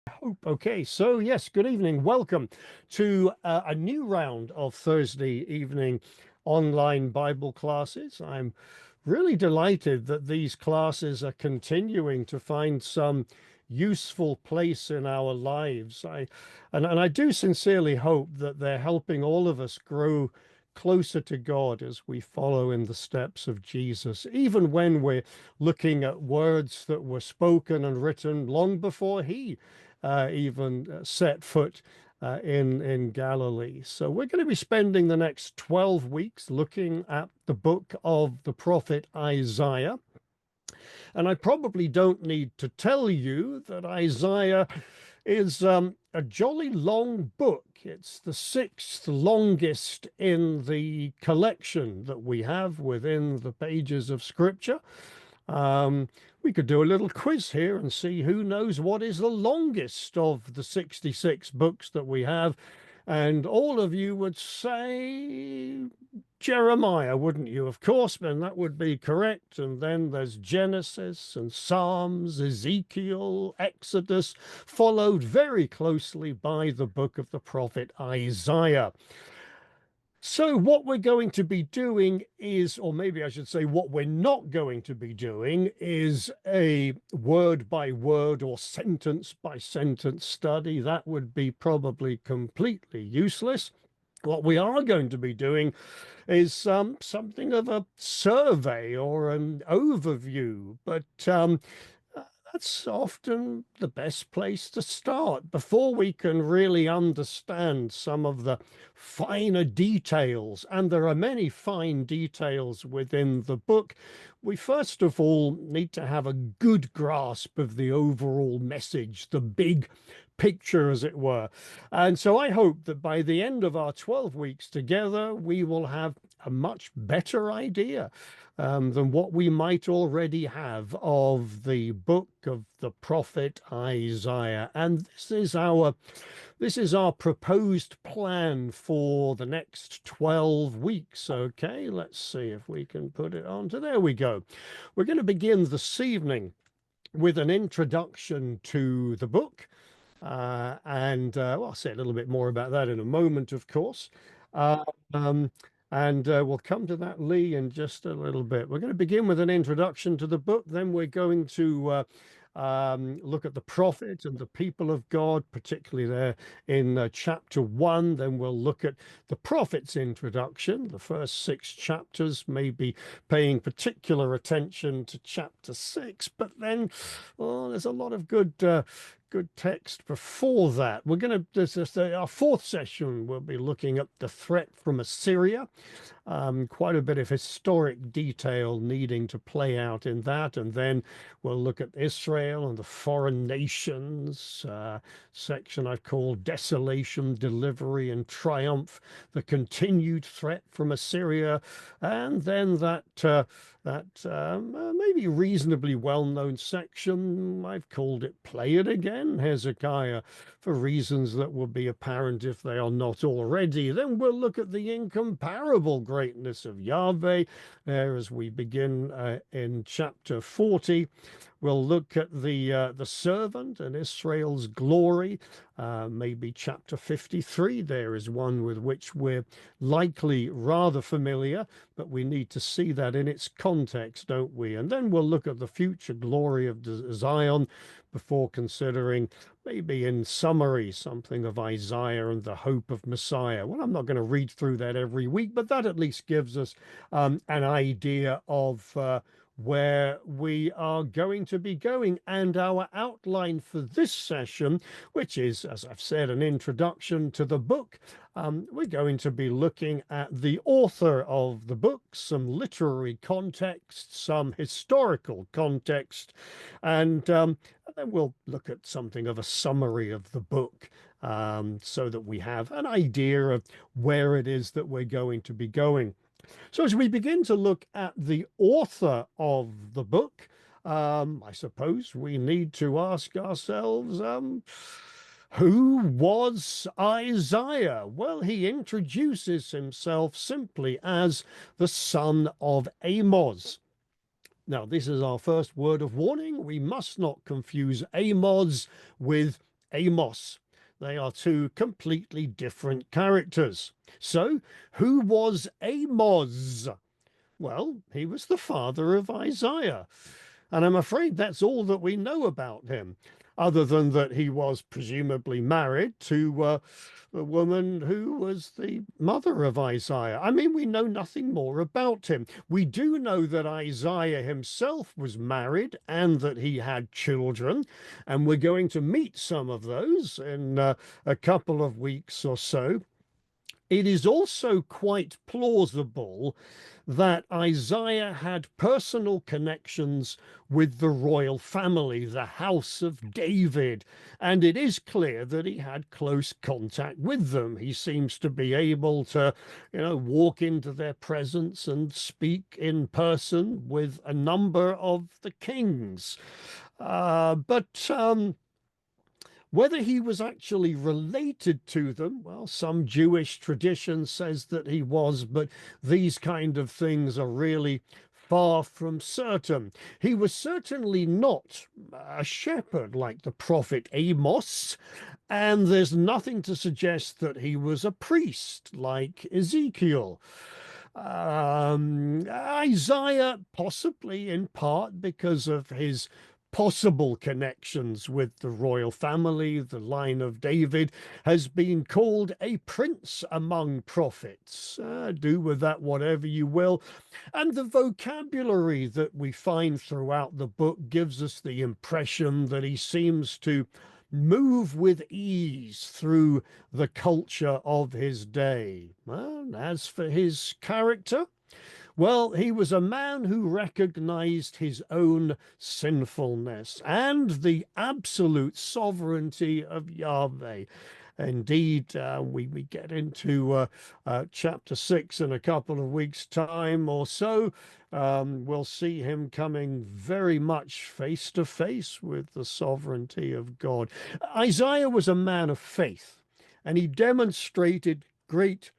Hope. Okay, so yes, good evening. Welcome to a new round of Thursday evening online Bible classes. I'm really delighted that these classes are continuing to find some useful place in our lives. And I do sincerely hope that they're helping all of us grow closer to God as we follow in the steps of Jesus, even when we're looking at words that were spoken and written long before he even set foot in Galilee. So we're going to be spending the next 12 weeks looking at the book of the prophet Isaiah. And I probably don't need to tell you that Isaiah is a jolly long book. It's the sixth longest in the collection that we have within the pages of Scripture. We could do a little quiz here and see who knows what is the longest of the 66 books that we have. And all of you would say Jeremiah, wouldn't you? Of course, and that would be correct. And then there's Genesis and Psalms, Ezekiel, Exodus, followed very closely by the book of the prophet Isaiah. So what we're going to be doing is, or maybe I should say what we're not going to be doing is a word by word or sentence by sentence study. That would be probably completely useless. What we are going to be doing is something of a survey or an overview, but that's often the best place to start before we can really understand some of the finer details. And there are many fine details within the book. We first of all need to have a good grasp of the overall message, the big picture, as it were. And so I hope that by the end of our 12 weeks together, we will have a much better idea than what we might already have of the book of the prophet Isaiah. And this is our proposed plan for the next 12 weeks. Okay, let's see if we can put it on to there we go. We're going to begin this evening with an introduction to the book. Well, I'll say a little bit more about that in a moment, of course. Uh, um, and we'll come to that, Lee, in just a little bit. We're going to begin with an introduction to the book. Then we're going to look at the prophet and the people of God, particularly there in chapter 1. Then we'll look at the prophet's introduction, the first 6 chapters, maybe paying particular attention to chapter 6. But then, there's a lot of good text before that. We're going to, our fourth session, we'll be looking at the threat from Assyria. Quite a bit of historic detail needing to play out in that. And then we'll look at Israel and the foreign nations, section I've called Desolation, Delivery, and Triumph, the continued threat from Assyria. And then that maybe reasonably well-known section, I've called it Play It Again, Hezekiah, for reasons that will be apparent if they are not already. Then we'll look at the incomparable greatness of Yahweh there as we begin in chapter 40. We'll look at the servant and Israel's glory. Maybe chapter 53 there is one with which we're likely rather familiar, but we need to see that in its context, don't we? And then we'll look at the future glory of Zion before considering, maybe in summary, something of Isaiah and the hope of Messiah. Well, I'm not going to read through that every week, but that at least gives us an idea of where we are going to be going. And our outline for this session, which is, as I've said, an introduction to the book, we're going to be looking at the author of the book, some literary context, some historical context, and then we'll look at something of a summary of the book, so that we have an idea of where it is that we're going to be going. So as we begin to look at the author of the book, I suppose we need to ask ourselves, who was Isaiah? Well, he introduces himself simply as the son of Amos. Now, this is our first word of warning. We must not confuse Amos with Amos. They are two completely different characters. So, who was Amos? Well, he was the father of Isaiah. And I'm afraid that's all that we know about him, other than that he was presumably married to a woman who was the mother of Isaiah. I mean, we know nothing more about him. We do know that Isaiah himself was married and that he had children, and we're going to meet some of those in a couple of weeks or so. It is also quite plausible that Isaiah had personal connections with the royal family, the house of David, and it is clear that he had close contact with them. He seems to be able to, walk into their presence and speak in person with a number of the kings. But whether he was actually related to them, well, some Jewish tradition says that he was, but these kind of things are really far from certain. He was certainly not a shepherd like the prophet Amos, and there's nothing to suggest that he was a priest like Ezekiel. Isaiah, possibly in part because of his possible connections with the royal family, the line of David, has been called a prince among prophets. Do with that whatever you will. And the vocabulary that we find throughout the book gives us the impression that he seems to move with ease through the culture of his day. And as for his character, well, he was a man who recognized his own sinfulness and the absolute sovereignty of Yahweh. Indeed, we get into chapter 6 in a couple of weeks' time or so. We'll see him coming very much face to face with the sovereignty of God. Isaiah was a man of faith, and he demonstrated great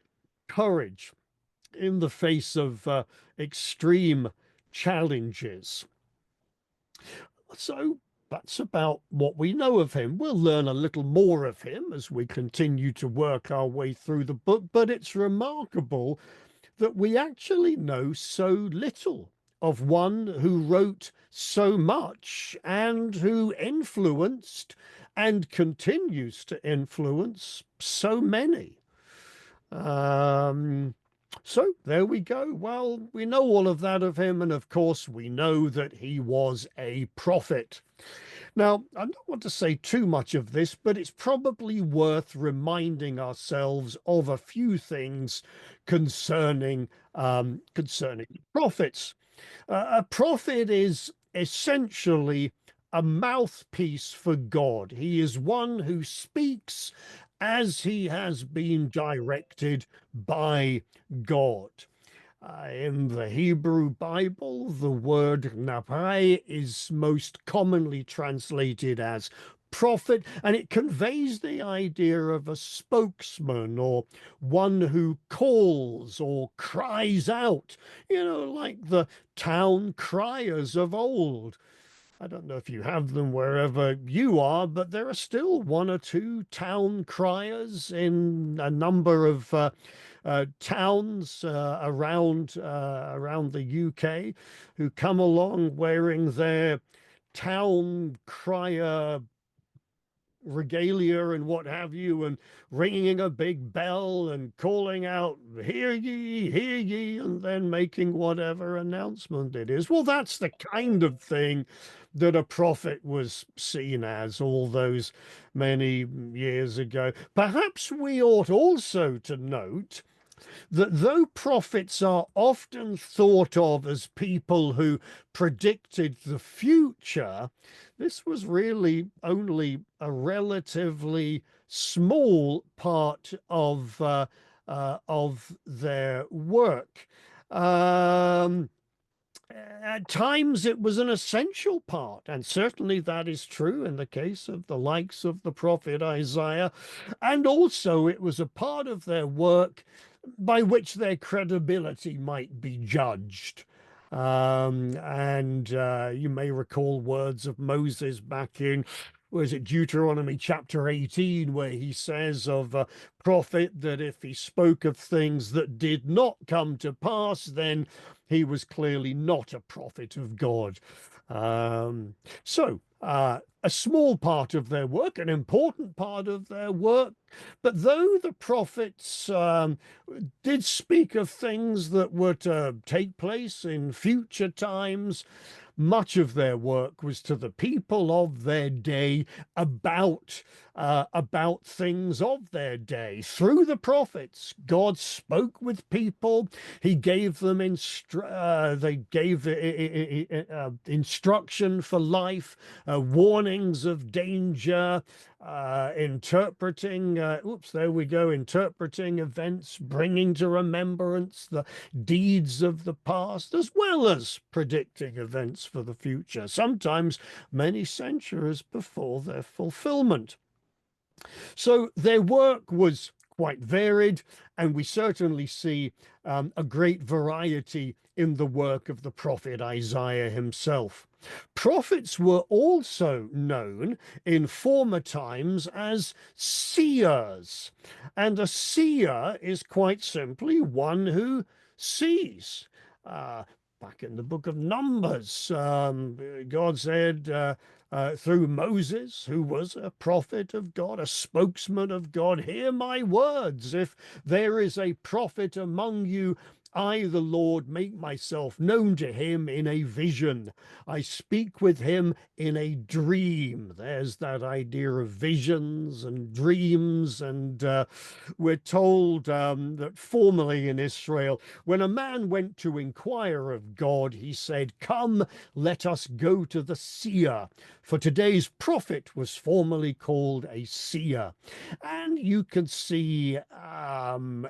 courage in the face of extreme challenges. So that's about what we know of him. We'll learn a little more of him as we continue to work our way through the book, but it's remarkable that we actually know so little of one who wrote so much and who influenced and continues to influence so many. So there we go. Well, we know all of that of him, and of course, we know that he was a prophet. Now, I don't want to say too much of this, but it's probably worth reminding ourselves of a few things concerning prophets. A prophet is essentially a mouthpiece for God. He is one who speaks as he has been directed by God. In the Hebrew Bible, the word nabai is most commonly translated as prophet, and it conveys the idea of a spokesman or one who calls or cries out, like the town criers of old. I don't know if you have them wherever you are, but there are still one or two town criers in a number of towns around the UK who come along wearing their town crier regalia and what have you, and ringing a big bell and calling out, hear ye, and then making whatever announcement it is. Well, that's the kind of thing that a prophet was seen as all those many years ago. Perhaps we ought also to note that though prophets are often thought of as people who predicted the future, this was really only a relatively small part of their work. At times it was an essential part, and certainly that is true in the case of the likes of the prophet Isaiah. And also it was a part of their work by which their credibility might be judged. And you may recall words of Moses back in was it Deuteronomy chapter 18, where he says of a prophet that if he spoke of things that did not come to pass, then he was clearly not a prophet of God. So a small part of their work, an important part of their work, but though the prophets did speak of things that were to take place in future times, much of their work was to the people of their day about things of their day. Through the prophets, God spoke with people. He gave them instruction for life, warnings of danger, interpreting interpreting events, bringing to remembrance the deeds of the past, as well as predicting events for the future, sometimes many centuries before their fulfillment. So their work was quite varied, and we certainly see a great variety in the work of the prophet Isaiah himself. Prophets were also known in former times as seers, and a seer is quite simply one who sees. Back in the book of Numbers, God said through Moses, who was a prophet of God, a spokesman of God, hear my words. If there is a prophet among you, I, the Lord, make myself known to him in a vision. I speak with him in a dream. There's that idea of visions and dreams. And we're told that formerly in Israel, when a man went to inquire of God, he said, come, let us go to the seer. For today's prophet was formerly called a seer. And you can see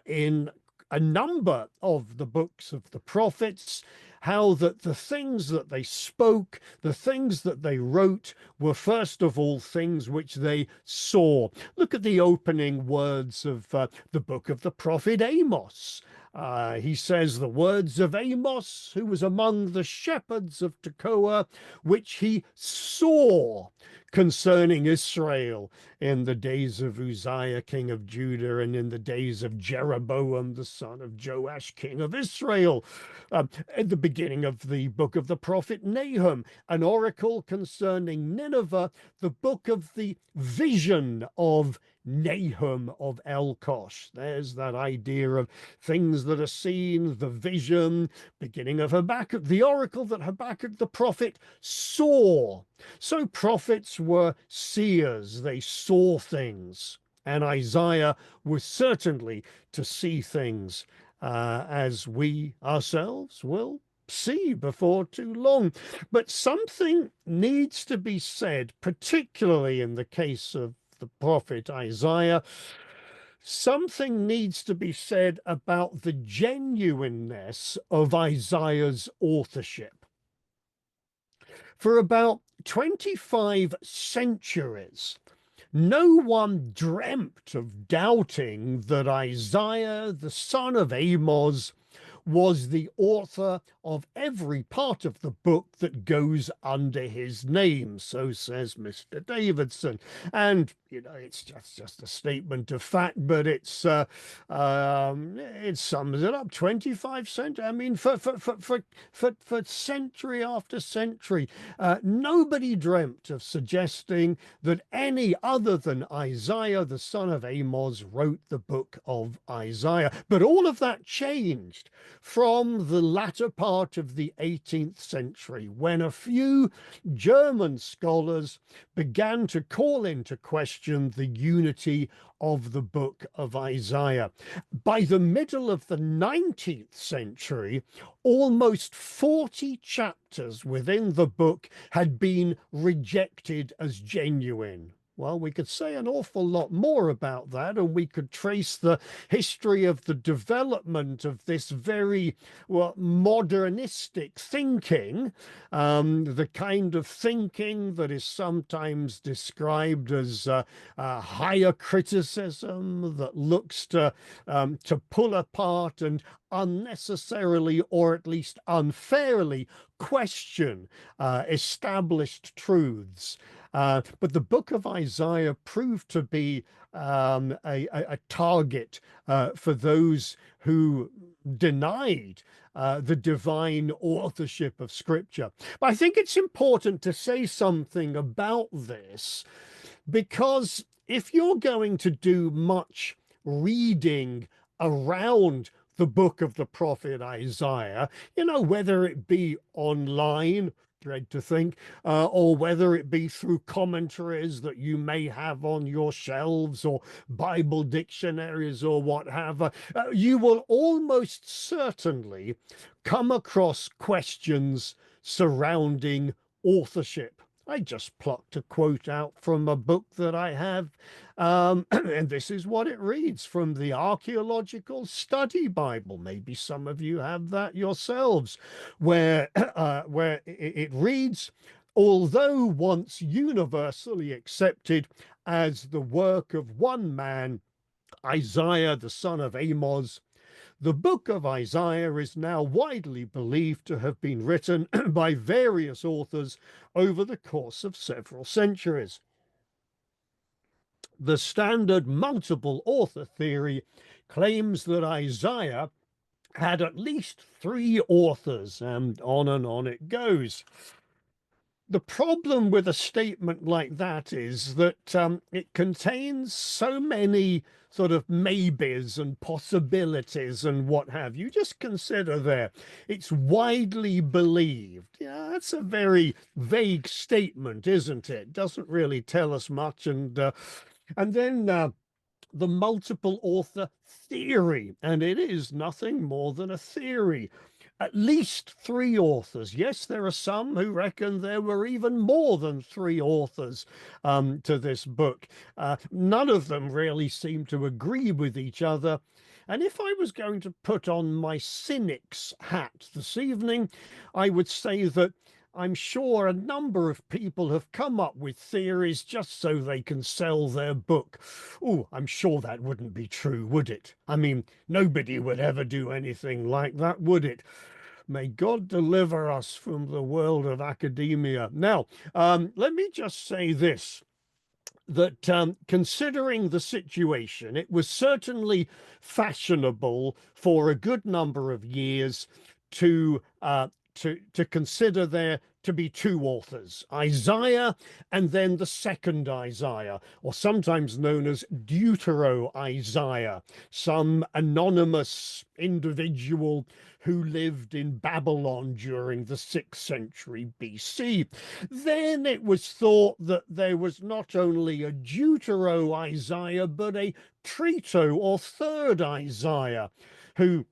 in a number of the books of the prophets how that the things that they spoke, the things that they wrote, were first of all things which they saw. Look at the opening words of the book of the prophet Amos. He says, the words of Amos, who was among the shepherds of Tekoa, which he saw concerning Israel in the days of Uzziah, king of Judah, and in the days of Jeroboam, the son of Joash, king of Israel. At the beginning of the book of the prophet Nahum, an oracle concerning Nineveh, the book of the vision of Nahum of Elkosh. There's that idea of things that are seen, the vision, beginning of Habakkuk, the oracle that Habakkuk the prophet saw. So prophets were seers, they saw things, and Isaiah was certainly to see things as we ourselves will see before too long. But something needs to be said, particularly in the case of the prophet Isaiah. Something needs to be said about the genuineness of Isaiah's authorship. For about 25 centuries, no one dreamt of doubting that Isaiah, the son of Amos, was the author of every part of the book that goes under his name. So says Mr. Davidson. And, you know, it's just a statement of fact, but it sums it up. 25 centuries. I mean, for century after century, nobody dreamt of suggesting that any other than Isaiah, the son of Amos, wrote the book of Isaiah. But all of that changed from the latter part of the 18th century, when a few German scholars began to call into question the unity of the book of Isaiah. By the middle of the 19th century, almost 40 chapters within the book had been rejected as genuine. Well, we could say an awful lot more about that, and we could trace the history of the development of this very, well, modernistic thinking, the kind of thinking that is sometimes described as higher criticism, that looks to pull apart and unnecessarily, or at least unfairly, question established truths. But the book of Isaiah proved to be a target for those who denied the divine authorship of Scripture. But I think it's important to say something about this, because if you're going to do much reading around the book of the prophet Isaiah, whether it be online, dread to think, or whether it be through commentaries that you may have on your shelves or Bible dictionaries or what have you will almost certainly come across questions surrounding authorship. I just plucked a quote out from a book that I have, and this is what it reads from the Archaeological Study Bible. Maybe some of you have that yourselves, where it reads, although once universally accepted as the work of one man, Isaiah the son of Amos, the book of Isaiah is now widely believed to have been written by various authors over the course of several centuries. The standard multiple author theory claims that Isaiah had at least 3 authors, and on it goes. The problem with a statement like that is that it contains so many sort of maybes and possibilities and what have you. Just consider there, it's widely believed. Yeah, that's a very vague statement, isn't it? Doesn't really tell us much. And then the multiple author theory, and it is nothing more than a theory. At least 3 authors. Yes, there are some who reckon there were even more than 3 authors to this book. None of them really seem to agree with each other. And if I was going to put on my cynic's hat this evening, I would say that I'm sure a number of people have come up with theories just so they can sell their book. Oh, I'm sure that wouldn't be true, would it? I mean, nobody would ever do anything like that, would it? May God deliver us from the world of academia. Now, let me just say this, that considering the situation, it was certainly fashionable for a good number of years to consider there to be 2 authors, Isaiah and then the second Isaiah, or sometimes known as Deutero-Isaiah, some anonymous individual who lived in Babylon during the 6th century BC. Then it was thought that there was not only a Deutero-Isaiah, but a Trito or third Isaiah, who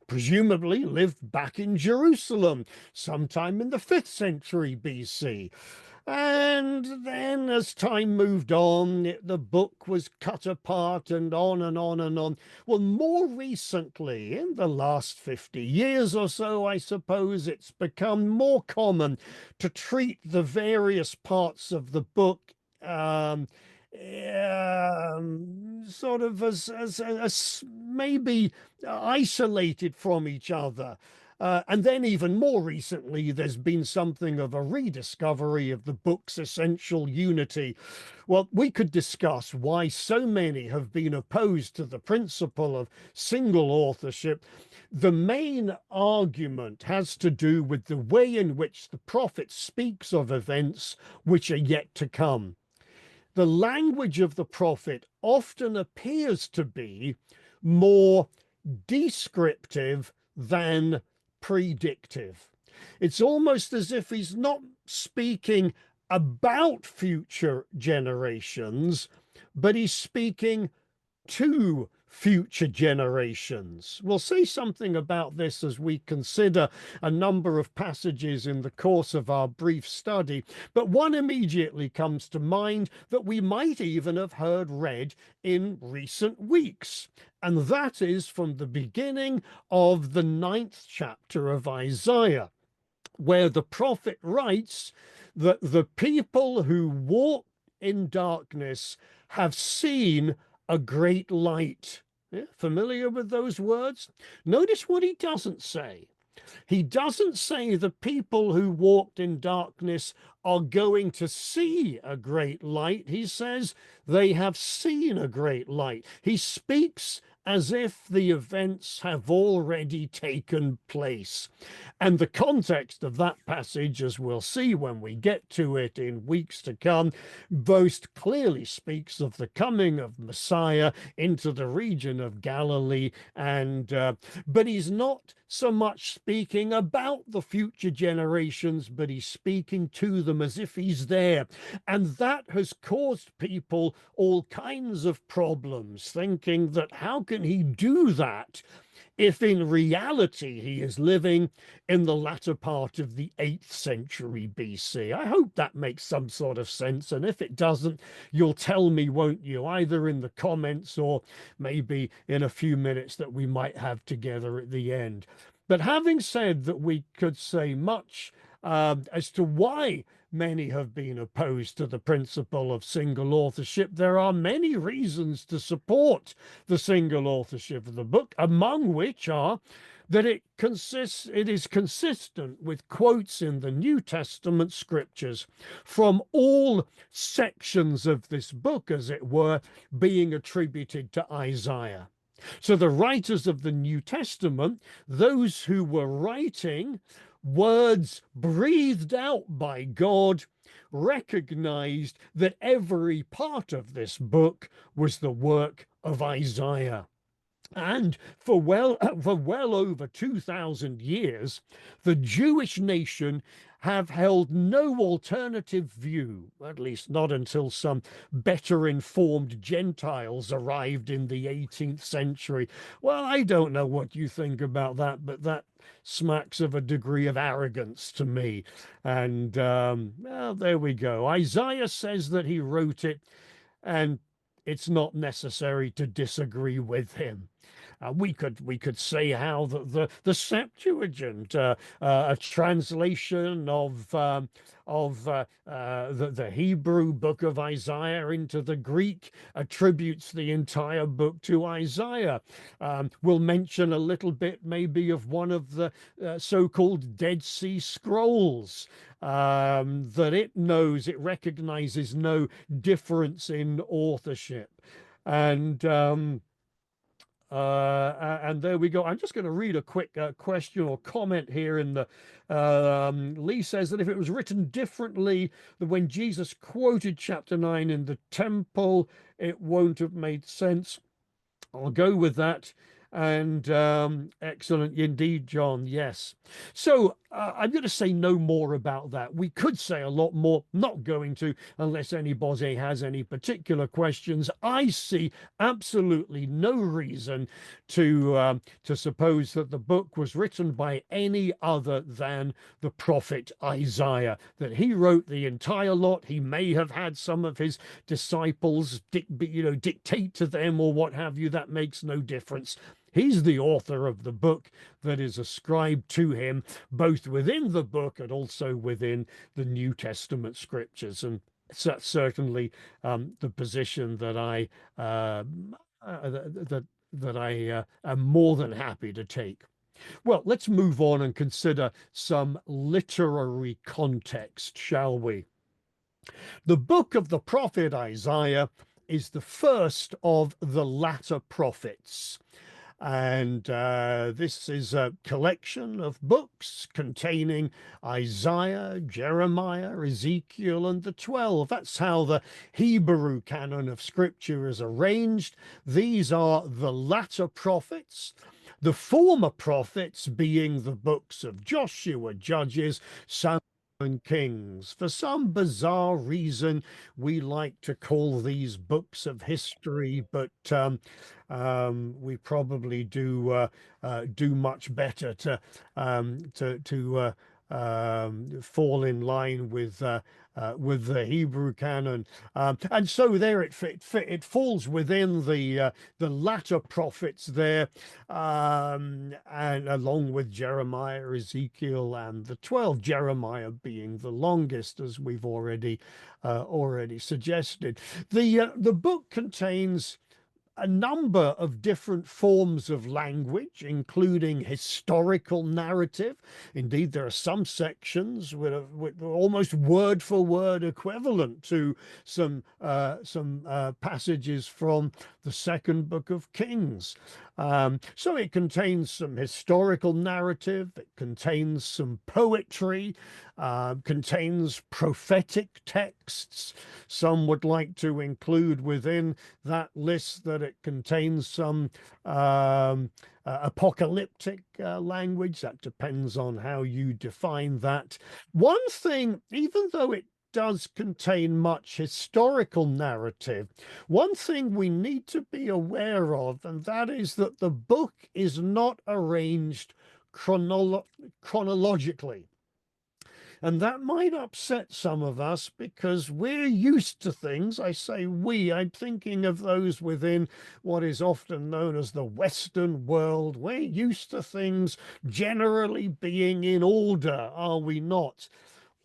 presumably lived back in Jerusalem sometime in the 5th century BC. And then as time moved on, the book was cut apart and on and on and on. Well, more recently, in the last 50 years or so, I suppose, it's become more common to treat the various parts of the book sort of as maybe isolated from each other. And then even more recently, there's been something of a rediscovery of the book's essential unity. Well, we could discuss why so many have been opposed to the principle of single authorship. The main argument has to do with the way in which the prophet speaks of events which are yet to come. The language of the prophet often appears to be more descriptive than predictive. It's almost as if he's not speaking about future generations, but he's speaking to future generations. We'll say something about this as we consider a number of passages in the course of our brief study, but one immediately comes to mind that we might even have heard read in recent weeks, and that is from the beginning of the 9th chapter of Isaiah, where the prophet writes that the people who walk in darkness have seen a great light. Yeah, familiar with those words? Notice what he doesn't say. He doesn't say the people who walked in darkness are going to see a great light. He says they have seen a great light. He speaks as if the events have already taken place. And the context of that passage, as we'll see when we get to it in weeks to come, most clearly speaks of the coming of Messiah into the region of Galilee. But he's not so much speaking about the future generations, but he's speaking to them as if he's there. And that has caused people all kinds of problems, thinking that how can he do that if in reality he is living in the latter part of the 8th century BC? I hope that makes some sort of sense. And if it doesn't, you'll tell me, won't you? Either in the comments or maybe in a few minutes that we might have together at the end. But having said that, we could say much as to why many have been opposed to the principle of single authorship. There are many reasons to support the single authorship of the book, among which are that it is consistent with quotes in the New Testament scriptures from all sections of this book, as it were, being attributed to Isaiah. So the writers of the New Testament, those who were writing words breathed out by God, recognized that every part of this book was the work of Isaiah. And for well over 2,000 years, the Jewish nation have held no alternative view, at least not until some better informed Gentiles arrived in the 18th century. Well, I don't know what you think about that, but that smacks of a degree of arrogance to me. And well, there we go. Isaiah says that he wrote it, and it's not necessary to disagree with him. We could say how the Septuagint, a translation of the Hebrew book of Isaiah into the Greek, attributes the entire book to Isaiah. We'll mention a little bit maybe of one of the so-called Dead Sea Scrolls, that it recognizes no difference in authorship. And there we go. I'm just going to read a quick question or comment here in the Lee says that if it was written differently than when Jesus quoted chapter 9 in the temple, it won't have made sense. I'll go with that. And excellent indeed, John. Yes. So I'm going to say no more about that. We could say a lot more, not going to, unless anybody has any particular questions. I see absolutely no reason to suppose that the book was written by any other than the prophet Isaiah, that he wrote the entire lot. He may have had some of his disciples dictate to them or what have you. That makes no difference. He's the author of the book that is ascribed to him, both within the book and also within the New Testament scriptures. And that's certainly the position that I am more than happy to take. Well, let's move on and consider some literary context, shall we? The book of the prophet Isaiah is the first of the latter prophets. And this is a collection of books containing Isaiah, Jeremiah, Ezekiel, and the 12. That's how the Hebrew canon of scripture is arranged. These are the latter prophets. The former prophets being the books of Joshua, Judges, Samuel, and Kings. For some bizarre reason, we like to call these books of history, but we probably do much better to fall in line with the Hebrew canon, and so there it falls within the latter prophets there, and along with Jeremiah, Ezekiel, and the 12. Jeremiah being the longest, as we've already suggested. The book contains a number of different forms of language, including historical narrative. Indeed, there are some sections with almost word for word equivalent to some passages from the second book of Kings. So it contains some historical narrative, it contains some poetry, contains prophetic texts. Some would like to include within that list that it contains some apocalyptic language. That depends on how you define that. One thing, even though it does contain much historical narrative, one thing we need to be aware of, and that is that the book is not arranged chronologically. And that might upset some of us because we're used to things. I say we, I'm thinking of those within what is often known as the Western world. We're used to things generally being in order, are we not?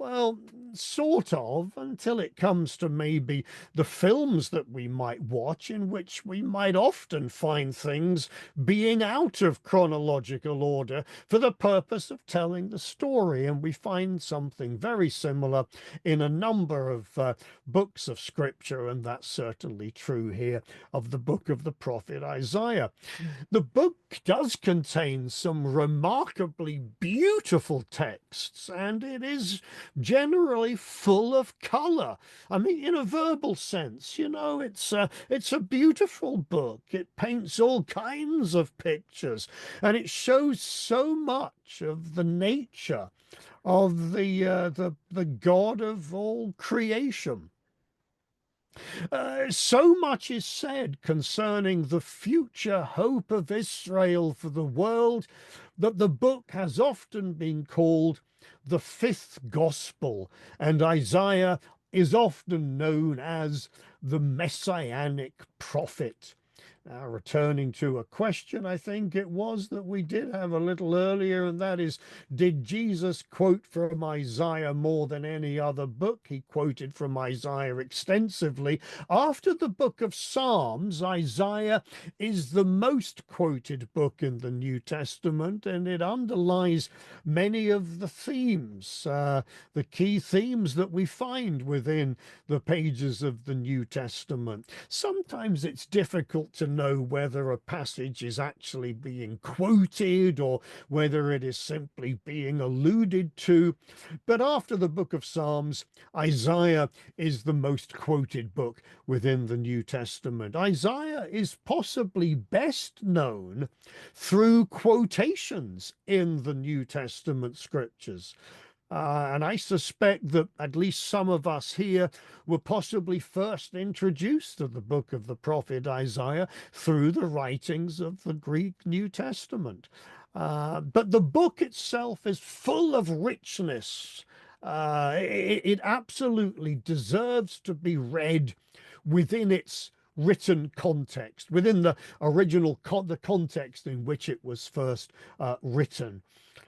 Well, sort of, until it comes to maybe the films that we might watch, in which we might often find things being out of chronological order for the purpose of telling the story. And we find something very similar in a number of books of scripture, and that's certainly true here of the book of the prophet Isaiah. The book does contain some remarkably beautiful texts, and it is generally full of color. I mean, in a verbal sense, it's a beautiful book. It paints all kinds of pictures, and it shows so much of the nature of the God of all creation. So much is said concerning the future hope of Israel for the world that the book has often been called the fifth gospel, and Isaiah is often known as the messianic prophet. Now, returning to a question, I think it was that we did have a little earlier, and that is, did Jesus quote from Isaiah more than any other book? He quoted from Isaiah extensively. After the book of Psalms, Isaiah is the most quoted book in the New Testament, and it underlies many of the themes, the key themes that we find within the pages of the New Testament. Sometimes it's difficult to know whether a passage is actually being quoted or whether it is simply being alluded to. But after the book of Psalms, Isaiah is the most quoted book within the New Testament. Isaiah is possibly best known through quotations in the New Testament scriptures. And I suspect that at least some of us here were possibly first introduced to the book of the prophet Isaiah through the writings of the Greek New Testament. But the book itself is full of richness. It absolutely deserves to be read within its written context, within the original the context in which it was first written.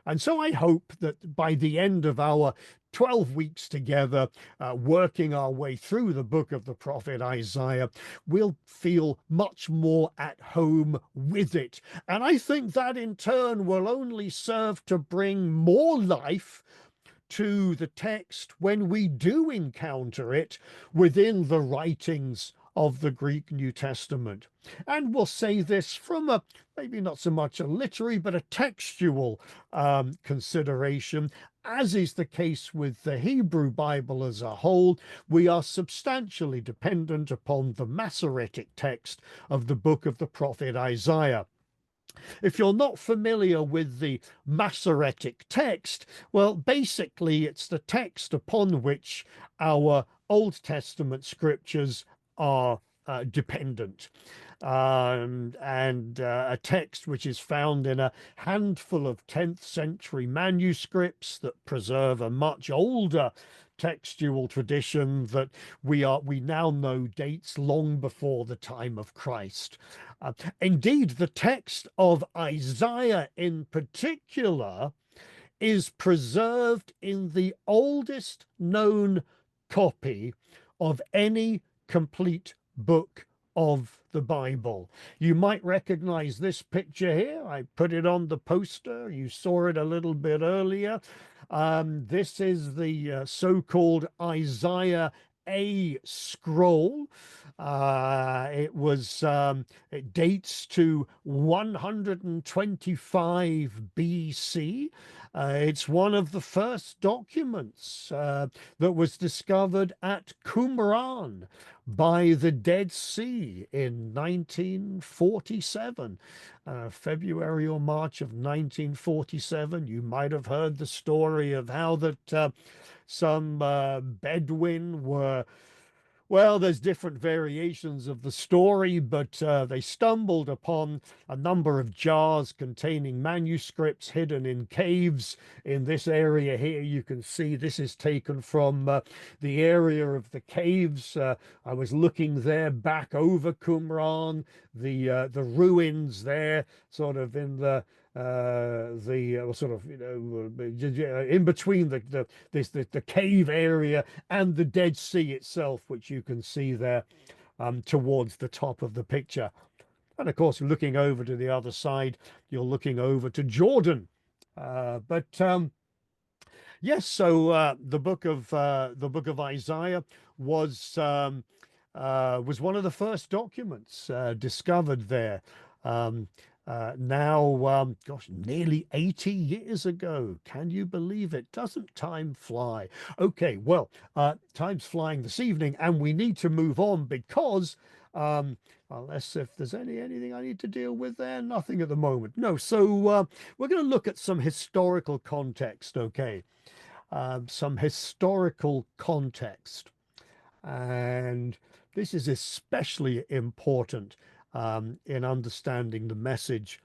And so I hope that by the end of our 12 weeks together, working our way through the book of the prophet Isaiah, we'll feel much more at home with it. And I think that in turn will only serve to bring more life to the text when we do encounter it within the writings of the Greek New Testament. And we'll say this from a maybe not so much a literary, but a textual consideration. As is the case with the Hebrew Bible as a whole, we are substantially dependent upon the Masoretic text of the book of the prophet Isaiah. If you're not familiar with the Masoretic text, well, basically it's the text upon which our Old Testament scriptures are dependent. And a text which is found in a handful of 10th century manuscripts that preserve a much older textual tradition that we now know dates long before the time of Christ. Indeed, the text of Isaiah in particular is preserved in the oldest known copy of any complete book of the Bible. You might recognize this picture here. I put it on the poster. You saw it a little bit earlier. This is the so-called Isaiah A scroll. It dates to 125 BC. It's one of the first documents that was discovered at Qumran by the Dead Sea in 1947, February or March of 1947. You might have heard the story of how that some Bedouin were, well, there's different variations of the story, but they stumbled upon a number of jars containing manuscripts hidden in caves in this area here. You can see this is taken from the area of the caves. I was looking there back over Qumran, the ruins there, sort of in the sort of, in between the cave area and the Dead Sea itself, which you can see there towards the top of the picture. And of course, looking over to the other side, you're looking over to Jordan. But yes, so the book of Isaiah was one of the first documents discovered there. Um, gosh, nearly 80 years ago. Can you believe it? Doesn't time fly? Okay, well, time's flying this evening, and we need to move on because, unless if there's anything I need to deal with there, nothing at the moment. No, so we're going to look at some historical context, okay? Some historical context. And this is especially important in understanding the message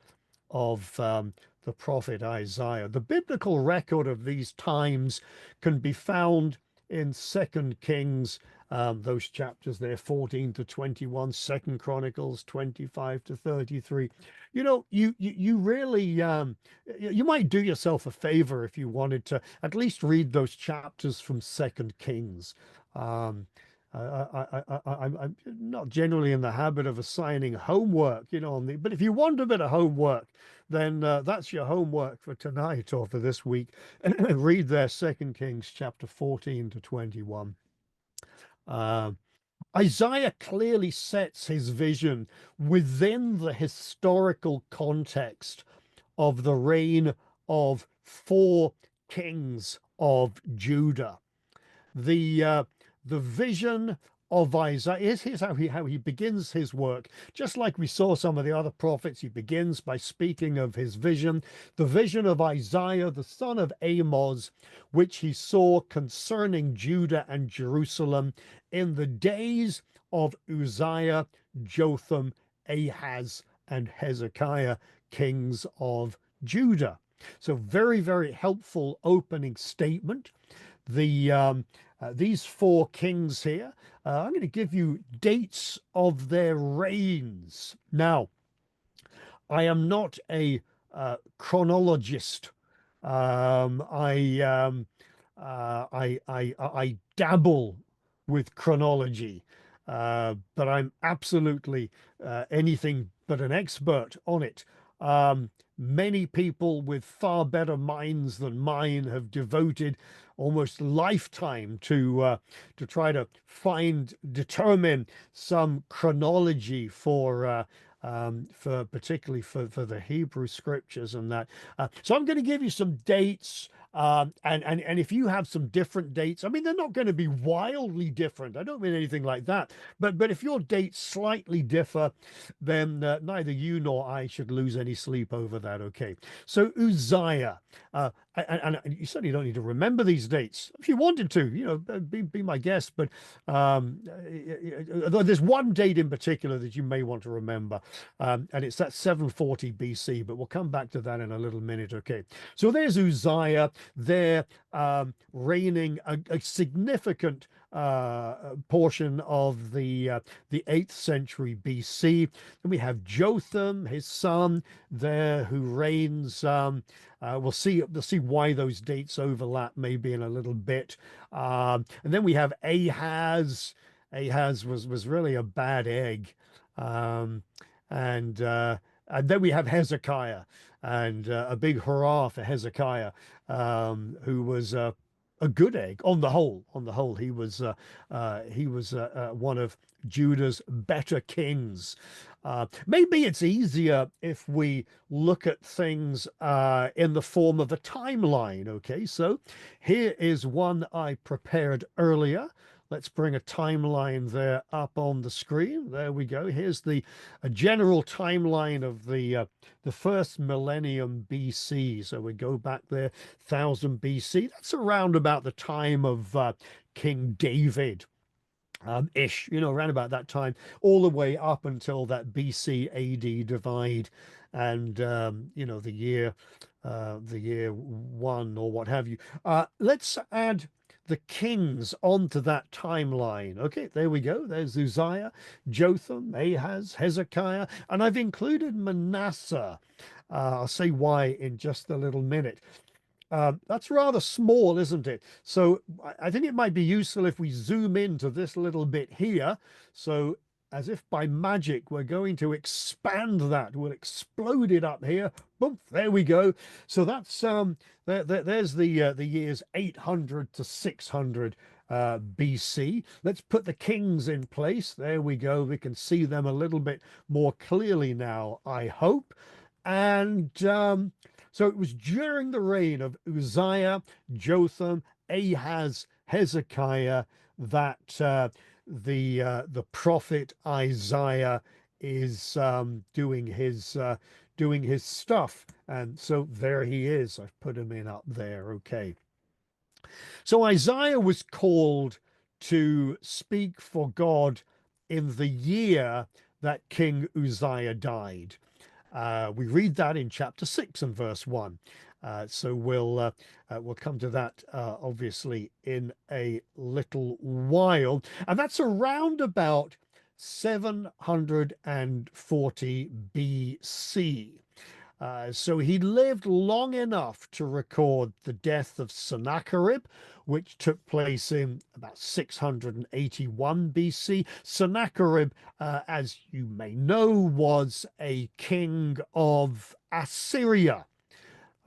of the prophet Isaiah. The biblical record of these times can be found in Second Kings, those chapters there, 14 to 21, Second Chronicles 25 to 33. You know, you really you might do yourself a favor if you wanted to at least read those chapters from Second Kings. Um, I'm not generally in the habit of assigning homework, but if you want a bit of homework, then that's your homework for tonight or for this week. Read there, Second Kings chapter 14 to 21. Uh, Isaiah clearly sets his vision within the historical context of the reign of four kings of Judah. The vision of Isaiah, here's how he begins his work. Just like we saw some of the other prophets, he begins by speaking of his vision, the vision of Isaiah, the son of Amos, which he saw concerning Judah and Jerusalem in the days of Uzziah, Jotham, Ahaz, and Hezekiah, kings of Judah. So very, very helpful opening statement. These four kings here, I'm going to give you dates of their reigns. Now, I am not a chronologist. I dabble with chronology, but I'm absolutely anything but an expert on it. Many people with far better minds than mine have devoted almost lifetime to try to determine some chronology for particularly for the Hebrew scriptures and that. So I'm going to give you some dates. And if you have some different dates, I mean, they're not going to be wildly different. I don't mean anything like that. But if your dates slightly differ, then neither you nor I should lose any sleep over that. Okay. So Uzziah, and you certainly don't need to remember these dates. If you wanted to, be my guest. But there's one date in particular that you may want to remember, and it's that 740 BC. But we'll come back to that in a little minute. Okay. So there's Uzziah. They're reigning a significant portion of the 8th century BC. And we have Jotham, his son, there who reigns. We'll see why those dates overlap maybe in a little bit. And then we have Ahaz. Ahaz was really a bad egg. Um, and uh, and then we have Hezekiah, and a big hurrah for Hezekiah, who was a good egg on the whole. On the whole, he was one of Judah's better kings. Maybe it's easier if we look at things in the form of a timeline. Okay, so here is one I prepared earlier. Let's bring a timeline there up on the screen. There we go. Here's the a general timeline of the first millennium BC. So we go back there, 1000 BC. That's around about the time of King David. Ish, around about that time, all the way up until that BC AD divide, and the year one or what have you. Let's add the kings onto that timeline. Okay, there we go. There's Uzziah, Jotham, Ahaz, Hezekiah, and I've included Manasseh. I'll say why in just a little minute. That's rather small, isn't it? So I think it might be useful if we zoom into this little bit here. So as if by magic, we're going to expand that. We'll explode it up here. Boom, there we go. So that's there's the years 800 to 600 BC. Let's put the kings in place. There we go. We can see them a little bit more clearly now, I hope. And so it was during the reign of Uzziah, Jotham, Ahaz, Hezekiah that the prophet Isaiah is doing his stuff. And so there he is. I've put him in up there. Okay. So Isaiah was called to speak for God in the year that King Uzziah died. We read that in chapter 6 and verse 1. So we'll come to that obviously in a little while. And that's around about 740 BC. So he lived long enough to record the death of Sennacherib, which took place in about 681 BC. Sennacherib, as you may know, was a king of Assyria.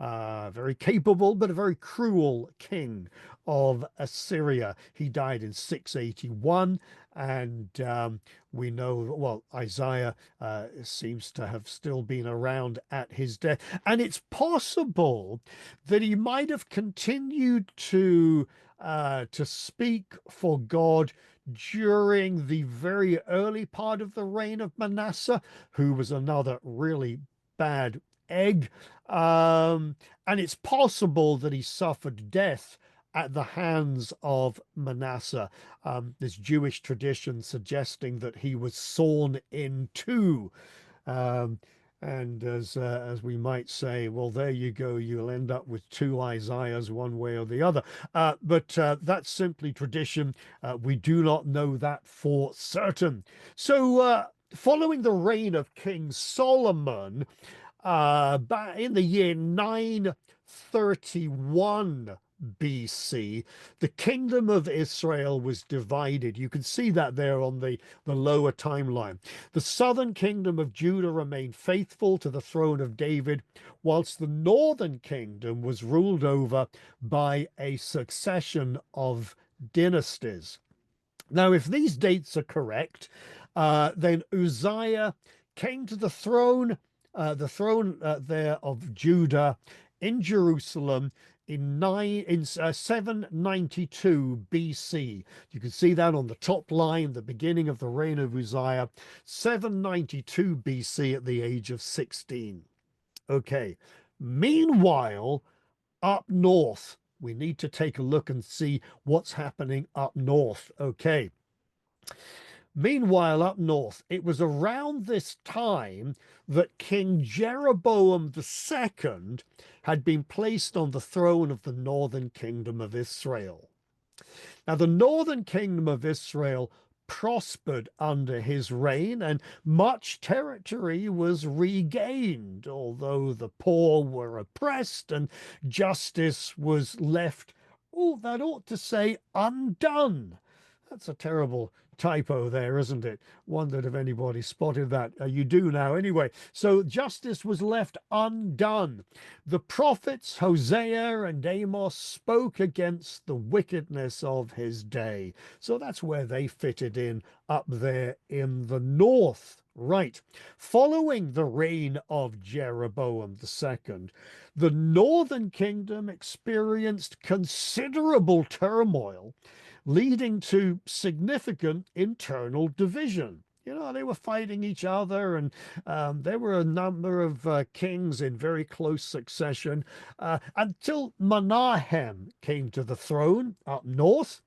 Very capable, but a very cruel king of Assyria. He died in 681, and we know, well, Isaiah seems to have still been around at his death. And it's possible that he might have continued to speak for God during the very early part of the reign of Manasseh, who was another really bad egg. And it's possible that he suffered death at the hands of Manasseh. There's Jewish tradition suggesting that he was sawn in two. And as we might say, well, there you go. You'll end up with two Isaiahs, one way or the other. But that's simply tradition. We do not know that for certain. So following the reign of King Solomon, back in the year 931 BC, the kingdom of Israel was divided. You can see that there on the lower timeline. The southern kingdom of Judah remained faithful to the throne of David, whilst the northern kingdom was ruled over by a succession of dynasties. Now, if these dates are correct, then Uzziah came to the throne there of Judah in Jerusalem in 792 BC. You can see that on the top line, the beginning of the reign of Uzziah, 792 BC at the age of 16. Okay. Meanwhile, up north, we need to take a look and see what's happening up north. Okay. Meanwhile, up north, it was around this time that King Jeroboam II had been placed on the throne of the northern kingdom of Israel. Now, the northern kingdom of Israel prospered under his reign, and much territory was regained, although the poor were oppressed and justice was left, oh, that ought to say, undone. That's a terrible typo there, isn't it? Wondered if anybody spotted that. You do now. Anyway, so justice was left undone. The prophets Hosea and Amos spoke against the wickedness of his day. So that's where they fitted in up there in the north. Right. Following the reign of Jeroboam II, the northern kingdom experienced considerable turmoil, leading to significant internal division. You know, they were fighting each other, and there were a number of kings in very close succession until Menahem came to the throne up north.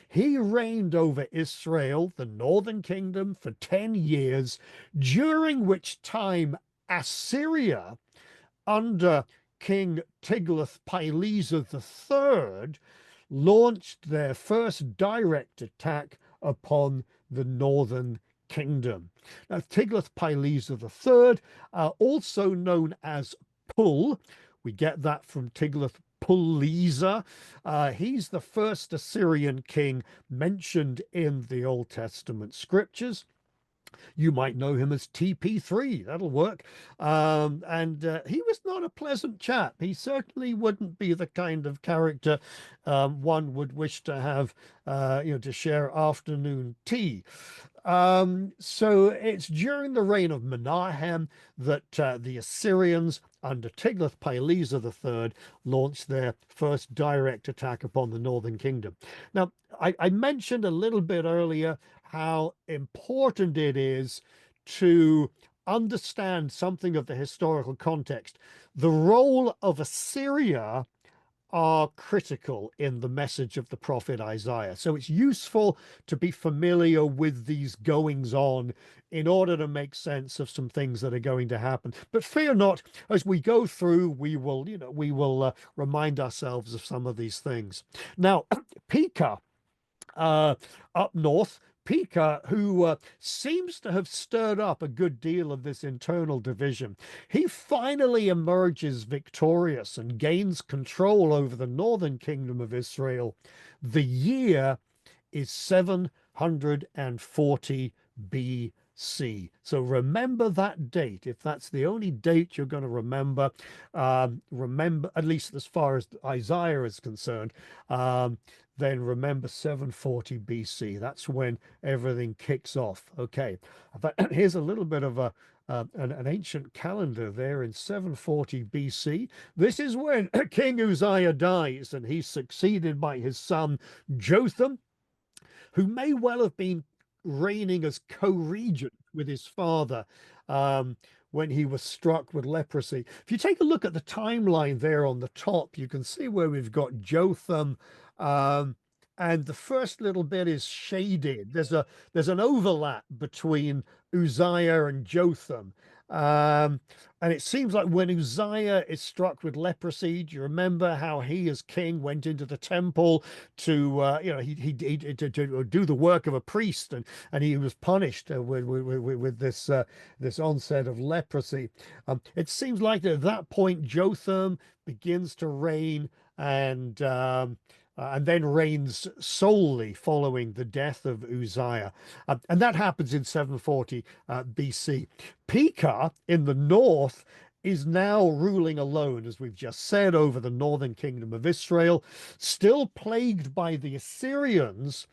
He reigned over Israel, the northern kingdom, for 10 years, during which time Assyria, under King Tiglath-Pileser III, launched their first direct attack upon the northern kingdom. Now, Tiglath-Pileser III, also known as Pul, we get that from Tiglath-Pileser. He's the first Assyrian king mentioned in the Old Testament scriptures. You might know him as TP3. That'll work. And he was not a pleasant chap. He certainly wouldn't be the kind of character one would wish to have, to share afternoon tea. So it's during the reign of Menahem that the Assyrians under Tiglath-Pileser III launched their first direct attack upon the northern kingdom. Now, I mentioned a little bit earlier how important it is to understand something of the historical context. The role of Assyria are critical in the message of the prophet Isaiah. So it's useful to be familiar with these goings on in order to make sense of some things that are going to happen. But fear not, as we go through, we will remind ourselves of some of these things. Now, Pekah, up north, Pekah, who seems to have stirred up a good deal of this internal division, he finally emerges victorious and gains control over the northern kingdom of Israel. The year is 740 BC. So remember that date. If that's the only date you're going to remember, remember, at least as far as Isaiah is concerned, then remember 740 BC. That's when everything kicks off. Okay, but here's a little bit of an ancient calendar there in 740 BC. This is when King Uzziah dies, and he's succeeded by his son Jotham, who may well have been reigning as co-regent with his father when he was struck with leprosy. If you take a look at the timeline there on the top, you can see where we've got Jotham, and the first little bit is shaded. There's an overlap between Uzziah and Jotham. And it seems like when Uzziah is struck with leprosy, do you remember how he, as king, went into the temple to, to do the work of a priest, and he was punished with this onset of leprosy. It seems like at that point Jotham begins to reign, and then reigns solely following the death of Uzziah. And that happens in 740 BC. Pekah in the north is now ruling alone, as we've just said, over the northern kingdom of Israel, still plagued by the Assyrians,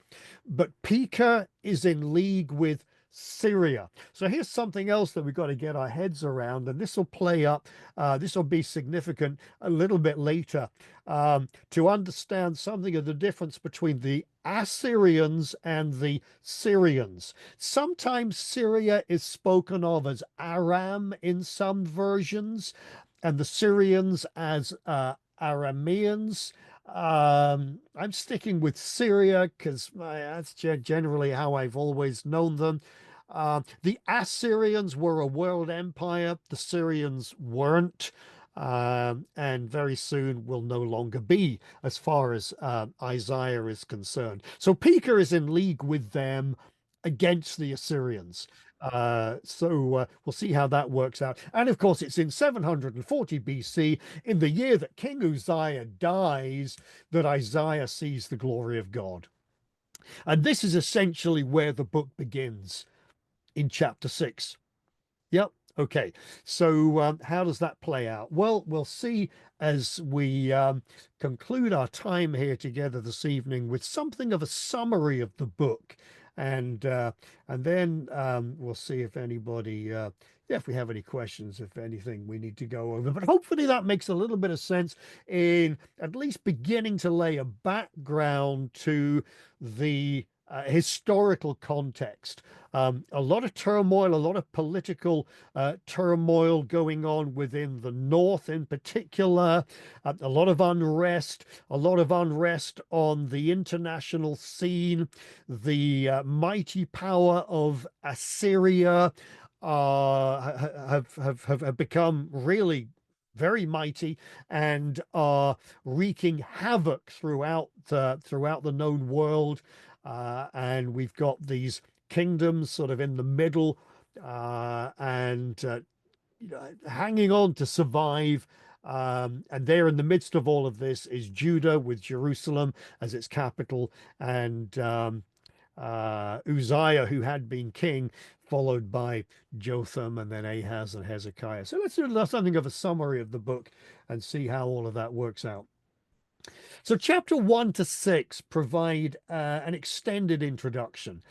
but Pekah is in league with Syria. So here's something else that we've got to get our heads around, and this will play up, this will be significant a little bit later, to understand something of the difference between the Assyrians and the Syrians. Sometimes Syria is spoken of as Aram in some versions, and the Syrians as Arameans. I'm sticking with Syria because that's generally how I've always known them. The Assyrians were a world empire. The Syrians weren't, and very soon will no longer be, as far as Isaiah is concerned. So Pekah is in league with them against the Assyrians. So we'll see how that works out. And of course, it's in 740 BC, in the year that King Uzziah dies, that Isaiah sees the glory of God. And this is essentially where the book begins in chapter 6. Yep. Okay. So how does that play out? Well, we'll see as we conclude our time here together this evening with something of a summary of the book, and then we'll see if anybody, yeah, if we have any questions, if anything we need to go over. But hopefully that makes a little bit of sense in at least beginning to lay a background to the historical context. A lot of turmoil, a lot of political turmoil going on within the North in particular, a lot of unrest, on the international scene. The mighty power of Assyria have become really very mighty and are wreaking havoc throughout the known world. And we've got these kingdoms sort of in the middle, and hanging on to survive. And there in the midst of all of this is Judah, with Jerusalem as its capital, and Uzziah, who had been king, followed by Jotham, and then Ahaz and Hezekiah. So let's do something of a summary of the book and see how all of that works out. So chapter 1 to 6 provide an extended introduction.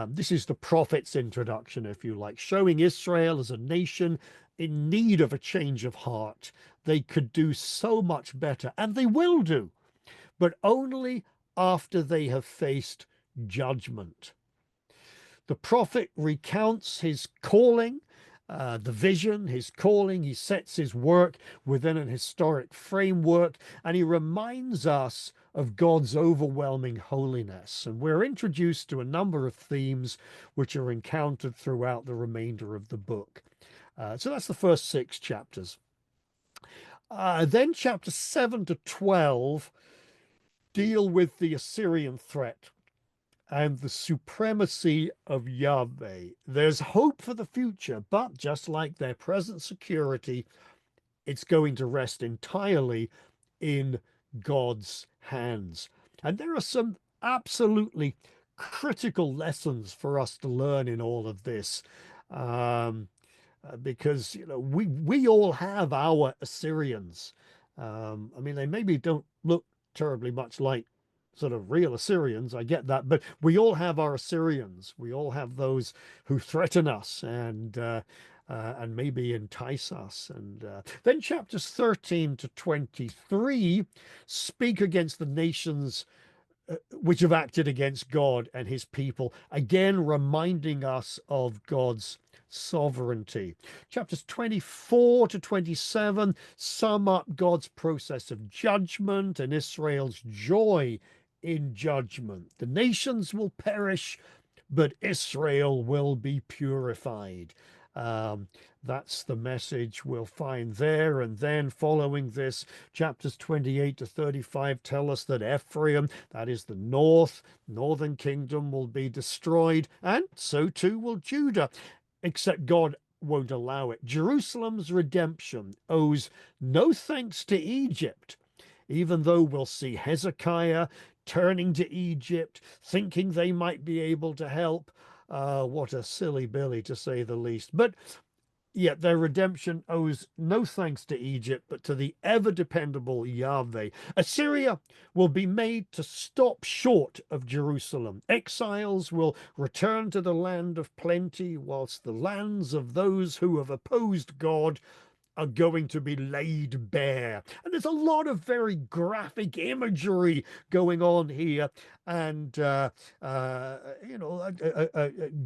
This is the prophet's introduction, if you like, showing Israel as a nation in need of a change of heart. They could do so much better, and they will do, but only after they have faced judgment. The prophet recounts his calling, the vision, his calling. He sets his work within an historic framework, and he reminds us of God's overwhelming holiness. And we're introduced to a number of themes which are encountered throughout the remainder of the book. So that's the first 6 chapters. Then chapters 7 to 12 deal with the Assyrian threat and the supremacy of Yahweh. There's hope for the future, but just like their present security, it's going to rest entirely in God's hands. And there are some absolutely critical lessons for us to learn in all of this. Because we all have our Assyrians. I mean, they maybe don't look terribly much like sort of real Assyrians, I get that, but we all have our Assyrians. We all have those who threaten us and maybe entice us. And then chapters 13 to 23 speak against the nations which have acted against God and his people, again reminding us of God's sovereignty. Chapters 24 to 27 sum up God's process of judgment and Israel's joy in judgment. The nations will perish, but Israel will be purified. That's the message we'll find there. And then following this, chapters 28 to 35 tell us that Ephraim, that is the northern kingdom, will be destroyed, and so too will Judah, except God won't allow it. Jerusalem's redemption owes no thanks to Egypt, even though we'll see Hezekiah turning to Egypt, thinking they might be able to help. What a silly Billy, to say the least. But yet their redemption owes no thanks to Egypt, but to the ever-dependable Yahweh. Assyria will be made to stop short of Jerusalem. Exiles will return to the land of plenty, whilst the lands of those who have opposed God are going to be laid bare. And there's a lot of very graphic imagery going on here, and a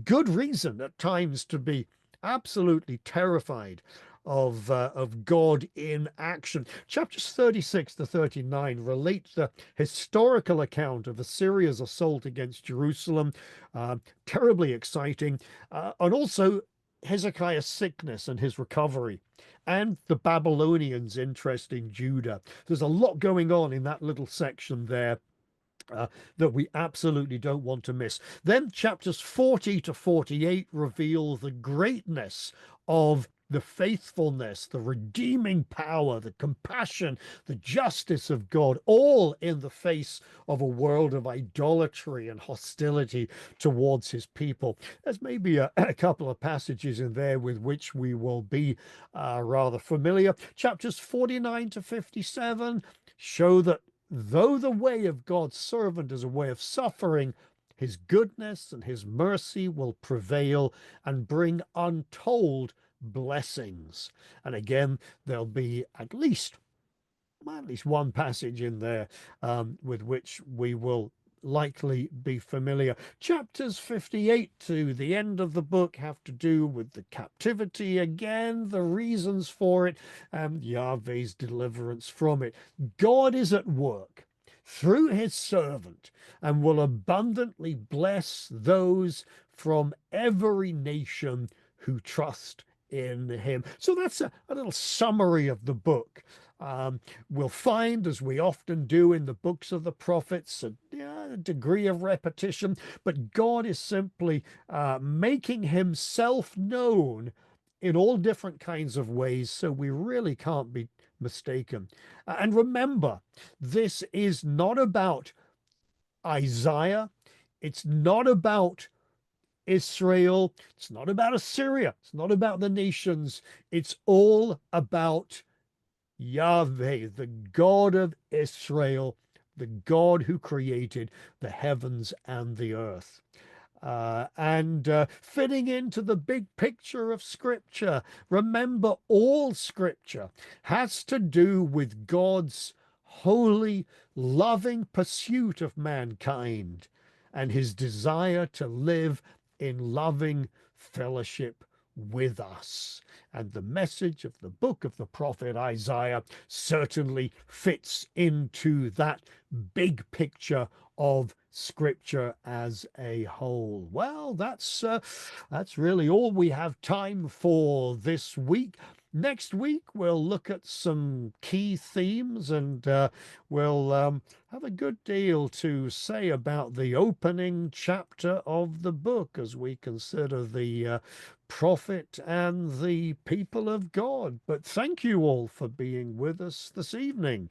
good reason at times to be absolutely terrified of God in action. Chapters 36 to 39 relate the historical account of Assyria's assault against Jerusalem, terribly exciting, and also Hezekiah's sickness and his recovery, and the Babylonians' interest in Judah. There's a lot going on in that little section there that we absolutely don't want to miss. Then chapters 40 to 48 reveal the greatness of the faithfulness, the redeeming power, the compassion, the justice of God, all in the face of a world of idolatry and hostility towards his people. There's maybe a couple of passages in there with which we will be rather familiar. Chapters 49 to 57 show that though the way of God's servant is a way of suffering, his goodness and his mercy will prevail and bring untold blessings. And again, there'll be at least one passage in there with which we will likely be familiar. Chapters 58 to the end of the book have to do with the captivity again, the reasons for it, and Yahweh's deliverance from it. God is at work through his servant and will abundantly bless those from every nation who trust in him. So that's a little summary of the book. We'll find, as we often do in the books of the prophets, a degree of repetition, but God is simply making himself known in all different kinds of ways, so we really can't be mistaken. And remember, this is not about Isaiah. It's not about Israel. It's not about Assyria. It's not about the nations. It's all about Yahweh, the God of Israel, the God who created the heavens and the earth. And fitting into the big picture of Scripture. Remember, all Scripture has to do with God's holy, loving pursuit of mankind and his desire to live in loving fellowship with us. And the message of the book of the prophet Isaiah certainly fits into that big picture of Scripture as a whole. Well, that's really all we have time for this week. Next week, we'll look at some key themes and we'll have a good deal to say about the opening chapter of the book as we consider the prophet and the people of God. But thank you all for being with us this evening.